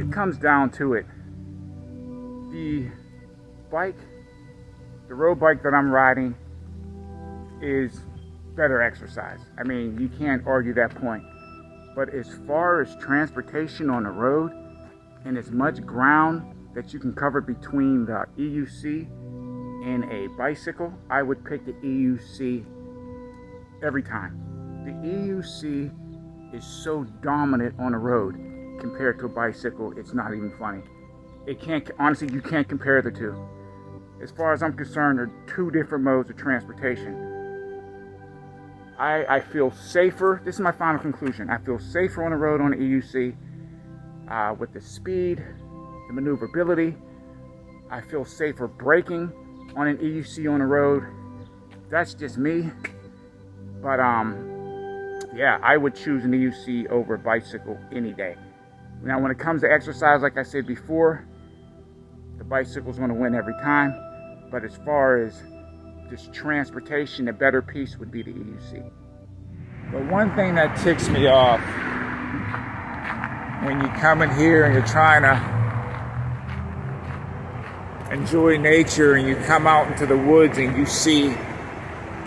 it comes down to it, the bike, the road bike that I'm riding is better exercise. I mean, you can't argue that point. But as far as transportation on the road and as much ground that you can cover between the EUC and a bicycle, I would pick the EUC every time. The EUC is so dominant on the road compared to a bicycle, it's not even funny. Honestly, you can't compare the two. As far as I'm concerned, they're two different modes of transportation. I feel safer, this is my final conclusion, I feel safer on the road on the EUC with the speed, the maneuverability. I feel safer braking on an EUC on the road. That's just me. But yeah, I would choose an EUC over a bicycle any day. Now when it comes to exercise, like I said before, the bicycle's going to win every time. But as far as just transportation, the better piece would be the EUC. But one thing that ticks me off when you come in here and you're trying to enjoy nature and you come out into the woods and you see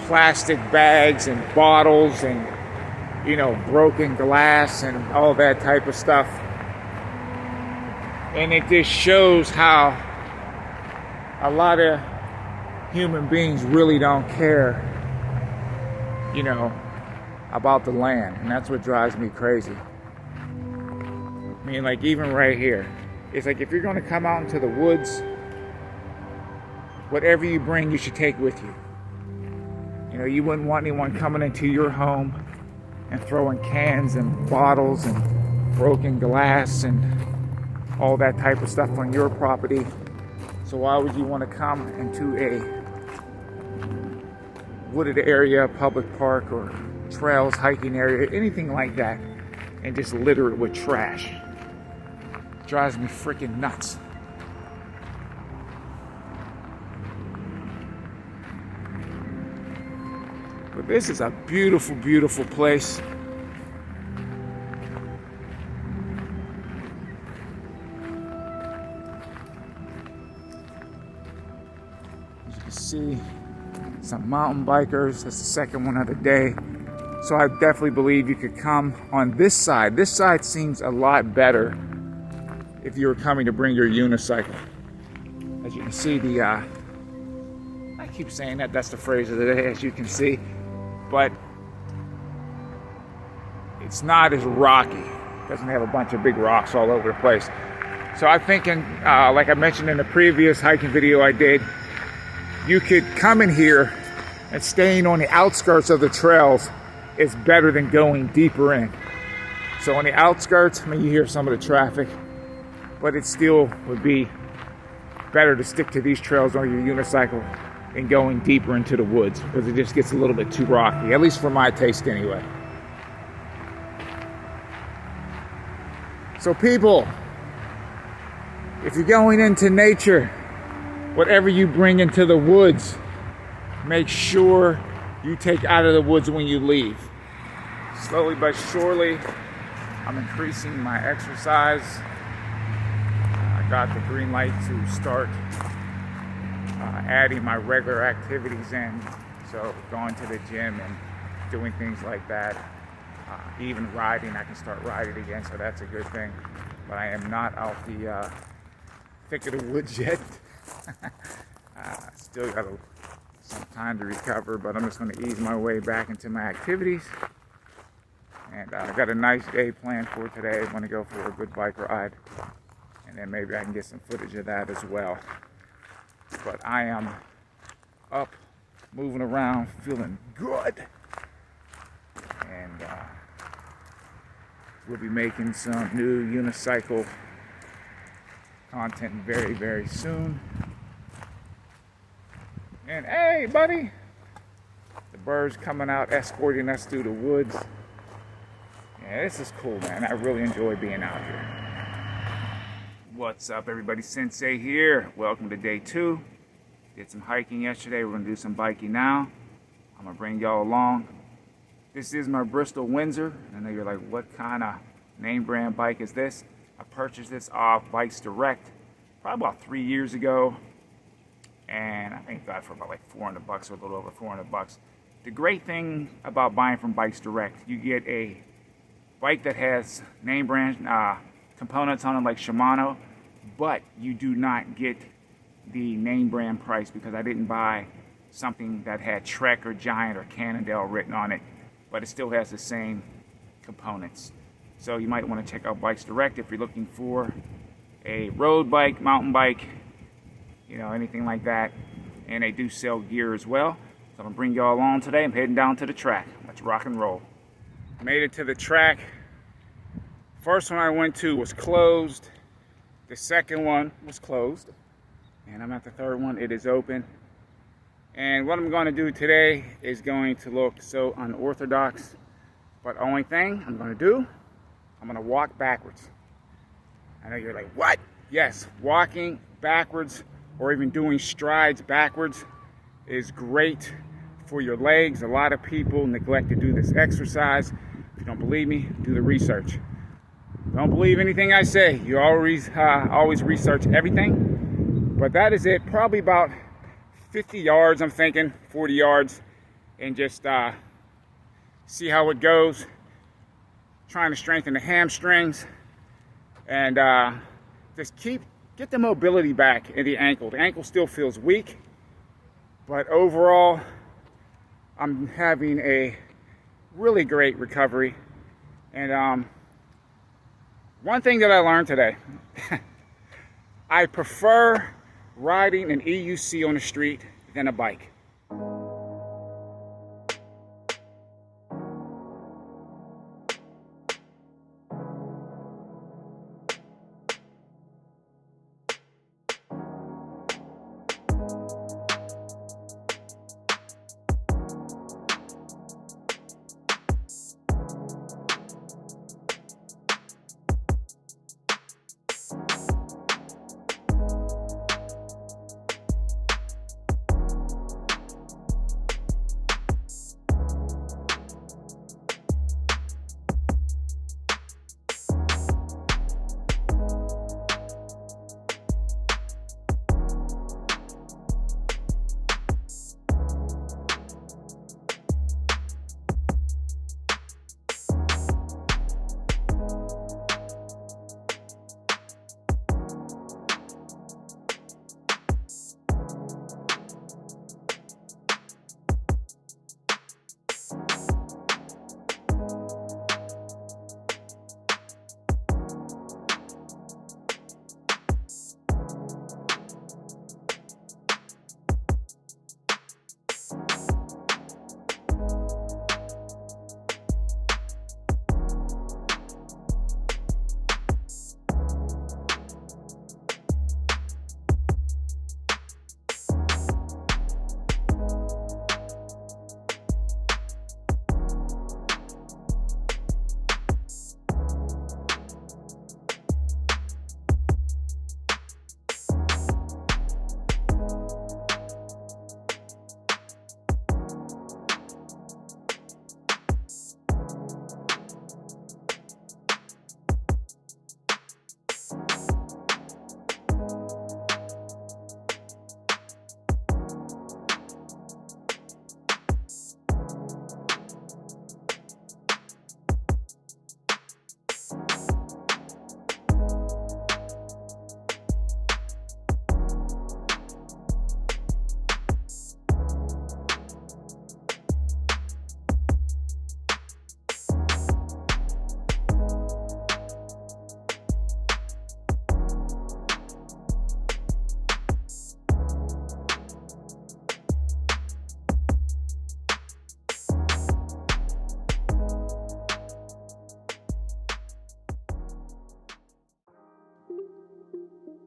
plastic bags and bottles and, you know, broken glass and all that type of stuff. And it just shows how a lot of human beings really don't care, you know, about the land. And that's what drives me crazy. I mean, like even right here, it's like if you're going to come out into the woods, whatever you bring, you should take with you. You know, you wouldn't want anyone coming into your home and throwing cans and bottles and broken glass and all that type of stuff on your property. So why would you want to come into a wooded area, public park, or trails, hiking area, anything like that, and just litter it with trash? It drives me freaking nuts. But this is a beautiful, beautiful place. As you can see, some mountain bikers. That's the second one of the day. So I definitely believe you could come on this side. This side seems a lot better if you were coming to bring your unicycle. As you can see, I keep saying that's the phrase of the day, as you can see. But it's not as rocky. It doesn't have a bunch of big rocks all over the place. So I'm thinking, like I mentioned in the previous hiking video I did, you could come in here and staying on the outskirts of the trails is better than going deeper in. So on the outskirts, I mean, you hear some of the traffic, but it still would be better to stick to these trails on your unicycle and going deeper into the woods, because it just gets a little bit too rocky, at least for my taste anyway. So people, if you're going into nature, whatever you bring into the woods, make sure you take out of the woods when you leave. Slowly but surely, I'm increasing my exercise. I got the green light to start adding my regular activities in, so going to the gym and doing things like that, even riding, I can start riding again, so that's a good thing. But I am not out the thick of the woods yet. Still got some time to recover, but I'm just going to ease my way back into my activities. And I got a nice day planned for today. I'm going to go for a good bike ride, and then maybe I can get some footage of that as well. But I am up, moving around, feeling good. And we'll be making some new unicycle content very, very soon. And hey, buddy, the birds coming out, escorting us through the woods. Yeah, this is cool, man. I really enjoy being out here. What's up, everybody? Sensei here. Welcome to day 2. Did some hiking yesterday. We're going to do some biking now. I'm going to bring y'all along. This is my Bristol Windsor. I know you're like, what kind of name brand bike is this? I purchased this off Bikes Direct probably about 3 years ago, and I think I got it for about like $400 or a little over $400. The great thing about buying from Bikes Direct, you get a bike that has name brand components on it like Shimano, but you do not get the name brand price because I didn't buy something that had Trek or Giant or Cannondale written on it, but it still has the same components. So you might want to check out Bikes Direct if you're looking for a road bike, mountain bike, you know, anything like that. And they do sell gear as well. So I'm gonna bring y'all along today. I'm heading down to the track. Let's rock and roll. Made it to the track. First one I went to was closed. The second one was closed. And I'm at the third one. It is open. And what I'm going to do today is going to look so unorthodox. But only thing I'm going to do, I'm going to walk backwards. I know you're like, what? Yes, walking backwards or even doing strides backwards is great for your legs. A lot of people neglect to do this exercise. If you don't believe me, do the research. Don't believe anything I say. You always research everything. But that is it. Probably about 50 yards, I'm thinking, 40 yards, and just see how it goes. Trying to strengthen the hamstrings and just get the mobility back in the ankle. The ankle still feels weak, but overall, I'm having a really great recovery. And one thing that I learned today, I prefer riding an EUC on the street than a bike.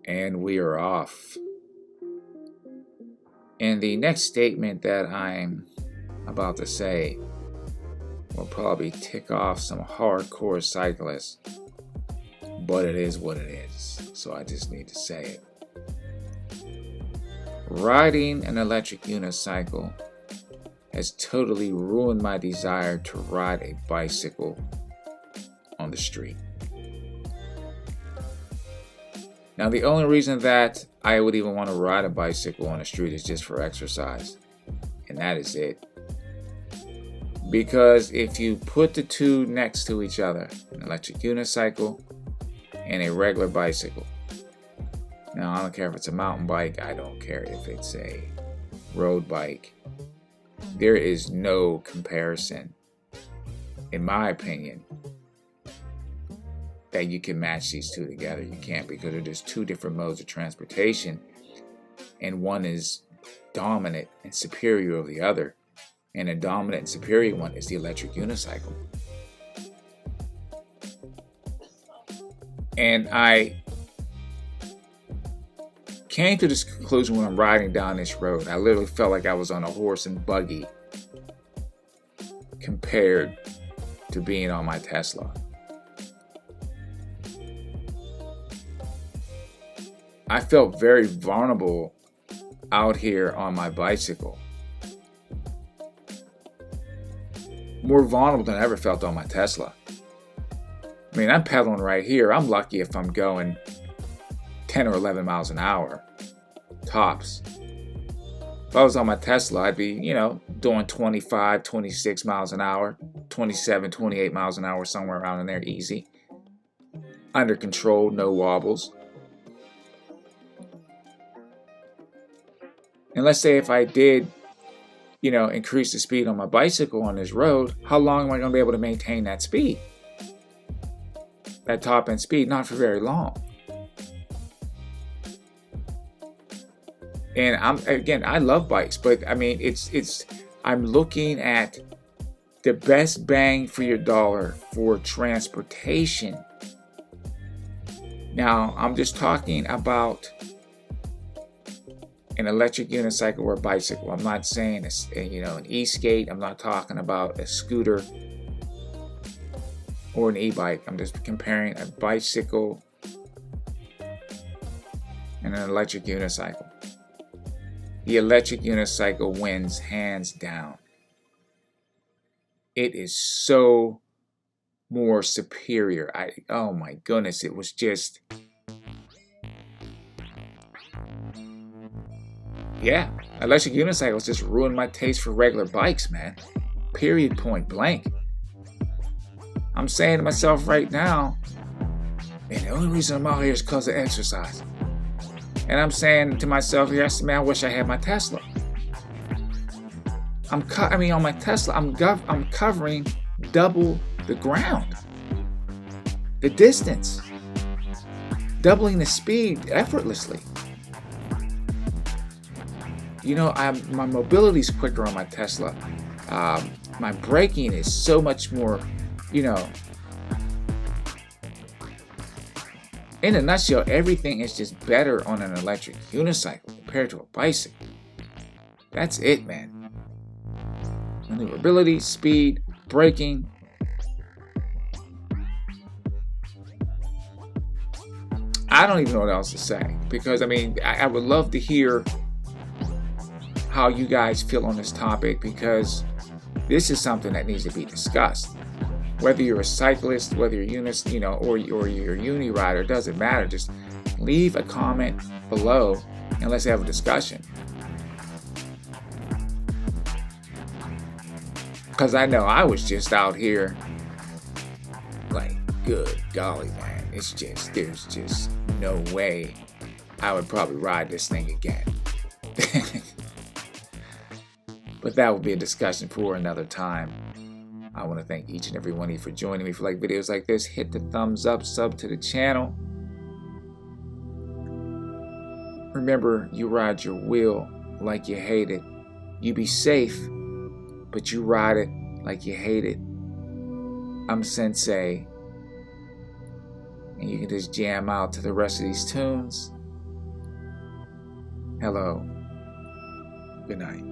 And we are off. And the next statement that I'm about to say will probably tick off some hardcore cyclists, but it is what it is, so I just need to say it. Riding an electric unicycle has totally ruined my desire to ride a bicycle on the street. Now, the only reason that I would even want to ride a bicycle on the street is just for exercise. And that is it. Because if you put the two next to each other, an electric unicycle and a regular bicycle. Now, I don't care if it's a mountain bike. I don't care if it's a road bike. There is no comparison, in my opinion, that you can match these two together. You can't, because they're just two different modes of transportation, and one is dominant and superior over the other, and a dominant and superior one is the electric unicycle. And I came to this conclusion when I'm riding down this road. I literally felt like I was on a horse and buggy compared to being on my Tesla. I felt very vulnerable out here on my bicycle. More vulnerable than I ever felt on my Tesla. I mean, I'm pedaling right here. I'm lucky if I'm going 10 or 11 miles an hour, tops. If I was on my Tesla, I'd be, doing 25, 26 miles an hour, 27, 28 miles an hour, somewhere around in there, easy. Under control, no wobbles. And let's say if I did, increase the speed on my bicycle on this road, how long am I going to be able to maintain that speed? That top end speed? Not for very long. And I love bikes, but I mean, I'm looking at the best bang for your dollar for transportation. Now, I'm just talking about an electric unicycle or a bicycle. I'm not saying an e-skate. I'm not talking about a scooter or an e-bike. I'm just comparing a bicycle and an electric unicycle. The electric unicycle wins hands down. It is so more superior. Oh my goodness, it was just... Yeah, electric unicycles just ruined my taste for regular bikes, man. Period, point blank. I'm saying to myself right now, man, the only reason I'm out here is because of exercise. And I'm saying to myself, yes, man, I wish I had my Tesla. On my Tesla, I'm covering double the ground, the distance, doubling the speed effortlessly. My mobility's quicker on my Tesla. My braking is so much more, in a nutshell, everything is just better on an electric unicycle compared to a bicycle. That's it, man. Maneuverability, speed, braking. I don't even know what else to say, because I would love to hear how you guys feel on this topic, because this is something that needs to be discussed. Whether you're a cyclist, whether you're or you're a uni rider, it doesn't matter. Just leave a comment below and let's have a discussion. Because I know I was just out here like, good golly, man. There's just no way I would probably ride this thing again. But that will be a discussion for another time. I want to thank each and every one of you for joining me. If you like videos like this, hit the thumbs up, sub to the channel. Remember, you ride your wheel like you hate it. You be safe, but you ride it like you hate it. I'm Sensei, and you can just jam out to the rest of these tunes. Hello. Good night.